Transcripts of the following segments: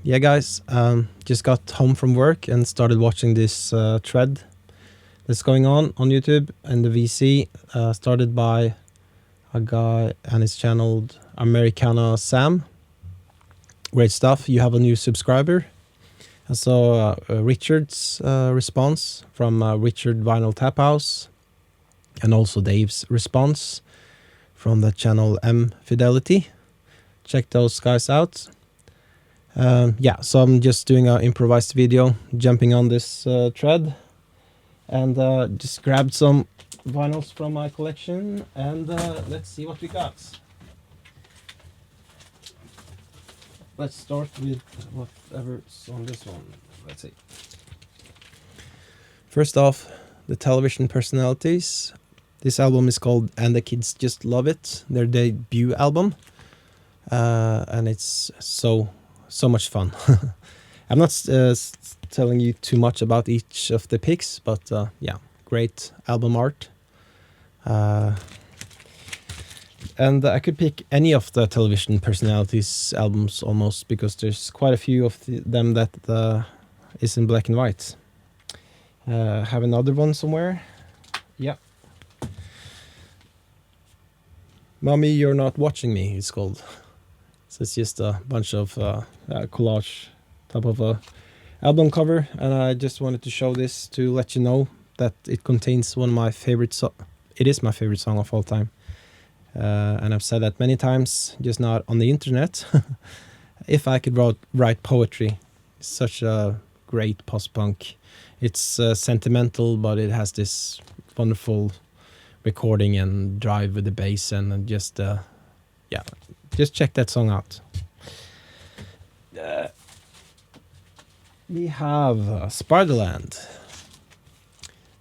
Yeah, guys, just got home from work and started watching this thread that's going on YouTube, and the VC started by a guy and it's channeled Americana Sam. Great stuff. You have a new subscriber. I saw Richard's response from Richard Vinyl Tap House, and also Dave's response from the channel M Fidelity. Check those guys out. Yeah, so I'm just doing an improvised video, jumping on this thread, and just grabbed some vinyls from my collection, and let's see what we got. Let's start with whatever's on this one. Let's see. First off, the Television Personalities. This album is called And the Kids Just Love It, their debut album, and it's so much fun. I'm not telling you too much about each of the picks, but yeah, great album art. And I could pick any of the Television Personalities albums almost, because there's quite a few of them that is in black and white. Have another one somewhere. Yeah. Mommy, You're Not Watching Me, it's called. So it's just a bunch of collage type of a album cover, and I just wanted to show this to let you know that it contains one of my favorite it is my favorite song of all time. And I've said that many times, just not on the internet. If I could write poetry, it's such a great post-punk. It's sentimental, but it has this wonderful recording and drive with the bass, and just yeah, just check that song out. We have Spiderland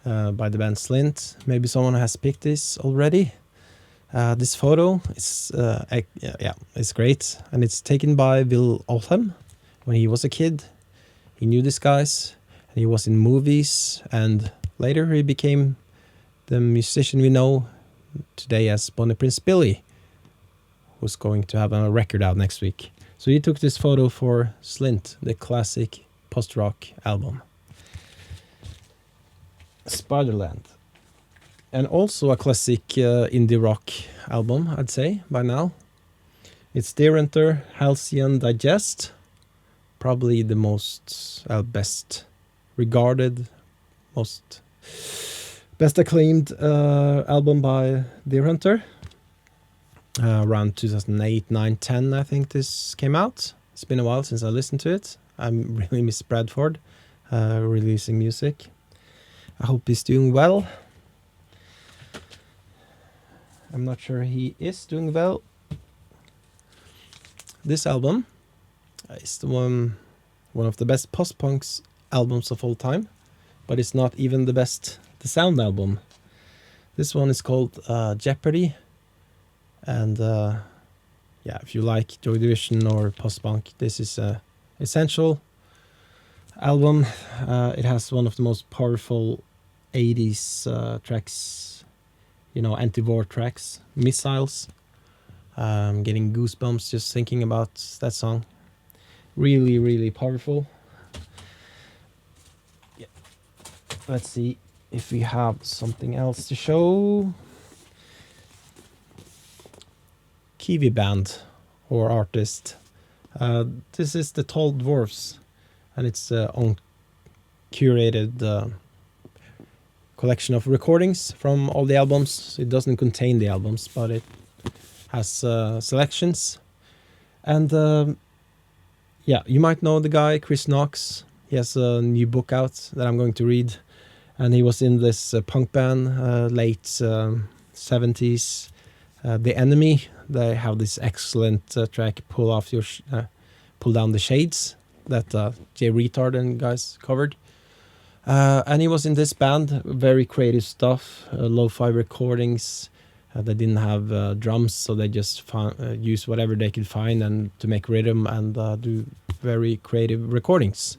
by the band Slint. Maybe someone has picked this already. This photo is yeah, it's great, and it's taken by Will Oldham when he was a kid. He knew these guys, and he was in movies, and later he became the musician we know today as Bonnie Prince Billy, who's going to have a record out next week. So he took this photo for Slint, the classic post-rock album. Spiderland. And also a classic indie rock album, I'd say, by now. It's Deer Hunter, Halcyon Digest. Probably the most, best regarded, best acclaimed album by Deer Hunter. Around 2008, 9, 10, I think this came out. It's been a while since I listened to it. I really miss Bradford releasing music. I hope he's doing well. I'm not sure he is doing well. This album is the one of the best post-punk albums of all time, but it's not even the sound album. This one is called Jeopardy, and yeah, if you like Joy Division or post-punk, this is a essential album. It has one of the most powerful 80s tracks. You know, anti-war tracks, Missiles. Getting goosebumps just thinking about that song. Really, really powerful. Yeah. Let's see if we have something else to show. Kiwi Band, or artist. This is the Tall Dwarfs, and it's own curated collection of recordings from all the albums. It doesn't contain the albums, but it has selections. And yeah, you might know the guy, Chris Knox. He has a new book out that I'm going to read, and he was in this punk band, late 70s, The Enemy. They have this excellent track, Pull Down the Shades, that Jay Retard and guys covered. And he was in this band, very creative stuff, lo-fi recordings. They didn't have drums, so they just used whatever they could find and to make rhythm and do very creative recordings.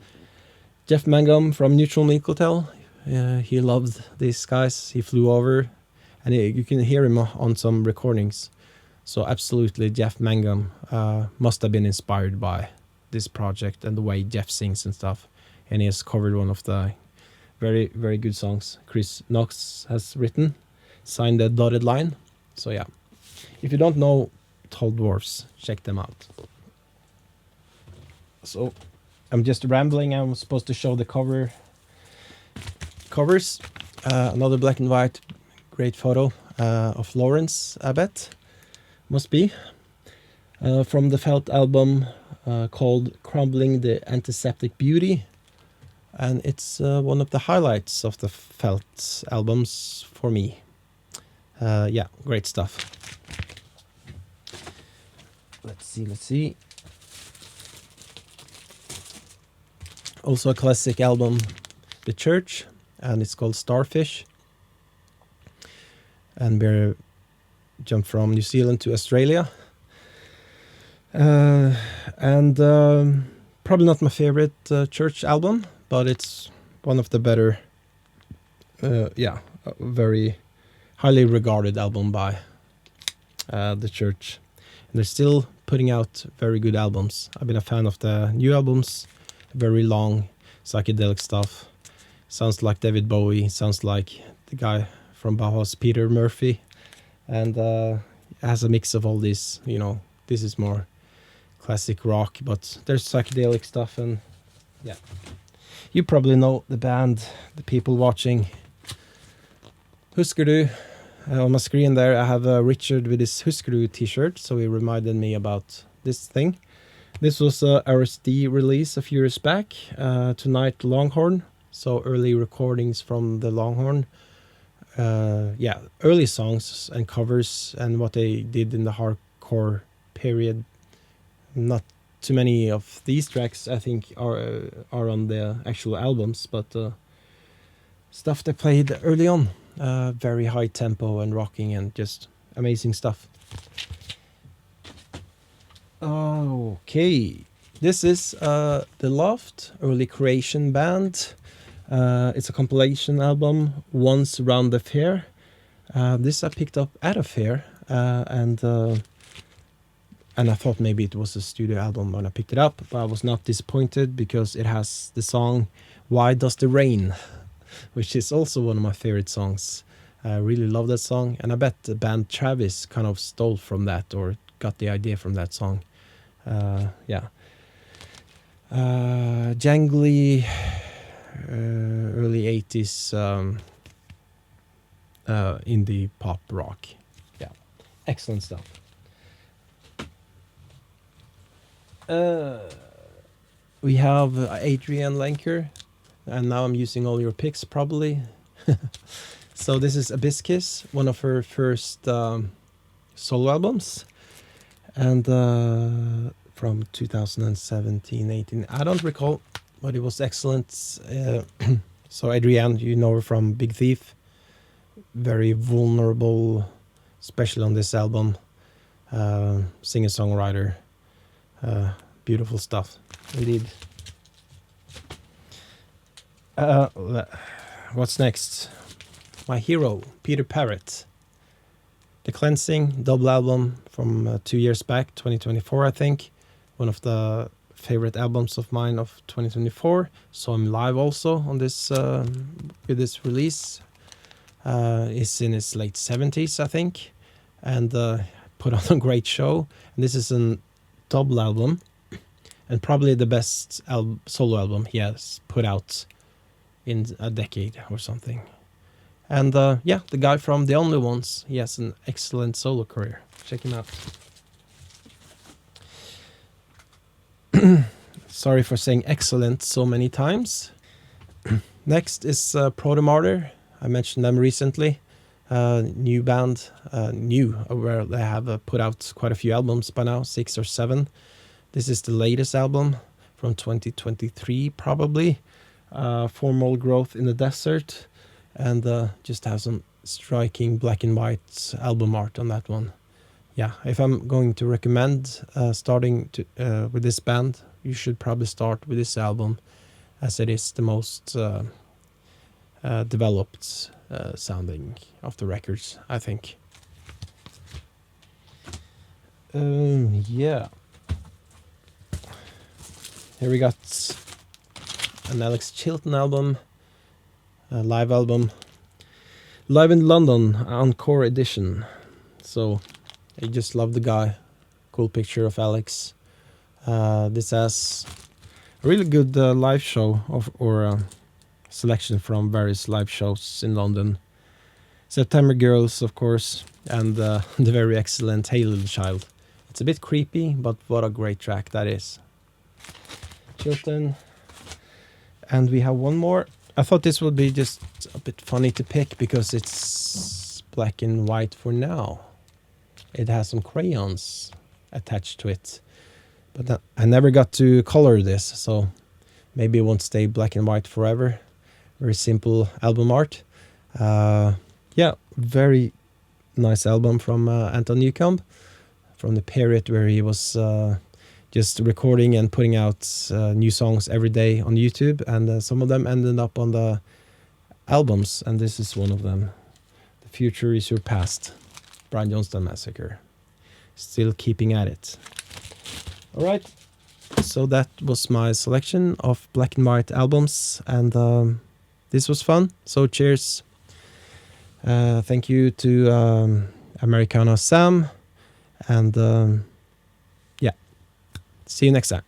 Jeff Mangum from Neutral Milk Hotel, he loved these guys. He flew over, and you can hear him on some recordings. So absolutely, Jeff Mangum must have been inspired by this project and the way Jeff sings and stuff. And he has covered one of the very, very good songs Chris Knox has written, signed the Dotted Line. So yeah, if you don't know Tall Dwarfs, check them out. So I'm just rambling. I'm supposed to show the covers. Another black and white, great photo of Lawrence Abbott, must be, from the Felt album called Crumbling the Antiseptic Beauty. And it's one of the highlights of the Felt albums for me. Yeah, great stuff. Let's see. Also a classic album, The Church, and it's called Starfish. And we're jumped from New Zealand to Australia. And probably not my favorite Church album, but it's one of the better, a very highly regarded album by The Church. And they're still putting out very good albums. I've been a fan of the new albums, very long psychedelic stuff. Sounds like David Bowie, sounds like the guy from Bauhaus, Peter Murphy. And it has a mix of all this, this is more classic rock, but there's psychedelic stuff, and yeah. You probably know the band, the people watching. Husker Du. On my screen there I have Richard with his Husker Du t-shirt, so he reminded me about this thing. This was a RSD release a few years back, Tonight Longhorn, so early recordings from the Longhorn. Early songs and covers and what they did in the hardcore period. Not too many of these tracks I think are on the actual albums, but stuff they played early on, very high tempo and rocking and just amazing stuff. Okay, this is The Loft, early Croatian band. It's a compilation album, Once Round the Fair. This I picked up at a fair, and I thought maybe it was a studio album when I picked it up, but I was not disappointed because it has the song Why Does the Rain, which is also one of my favorite songs. I really love that song, and I bet the band Travis kind of stole from that or got the idea from that song. Jangly, early 80s indie pop rock. Yeah, excellent stuff. We have Adrienne Lenker, and now I'm using all your picks probably. So this is Abysskis, one of her first solo albums, and from 2017-18. I don't recall, but it was excellent. So Adrienne, you know her from Big Thief, very vulnerable, especially on this album. Singer-songwriter. Beautiful stuff, indeed. What's next? My hero, Peter Parrott. The Cleansing, double album from 2 years back, 2024, I think. One of the favorite albums of mine of 2024. Saw him live also on this with this release. He's in his late 70s, I think, and put on a great show. And this is a double album, and probably the best solo album he has put out in a decade or something. And the guy from The Only Ones, he has an excellent solo career. Check him out. Sorry for saying excellent so many times. Next is Protomartyr. I mentioned them recently. New band, where they have put out quite a few albums by now, 6 or 7. This is the latest album from 2023, probably. Formal Growth in the Desert, and just have some striking black and white album art on that one. Yeah, if I'm going to recommend starting with this band, you should probably start with this album, as it is the most developed sounding of the records, I think. here we got an Alex Chilton album, a live album, Live in London, Encore Edition. So I just love the guy. Cool picture of Alex. This has a really good live show or selection from various live shows in London. September Girls, of course, and the very excellent Hey Little Child. It's a bit creepy, but what a great track that is. Chilton. And we have one more. I thought this would be just a bit funny to pick because it's black and white for now. It has some crayons attached to it. But I never got to color this, so maybe it won't stay black and white forever. Very simple album art. Yeah, very nice album from Anton Newcomb, from the period where he was just recording and putting out new songs every day on YouTube, and some of them ended up on the albums, and this is one of them. The Future Is Your Past, Brian Johnston Massacre. Still keeping at it. All right, so that was my selection of black and white albums, and this was fun, so cheers. Thank you to Americana Sam, and yeah, see you next time.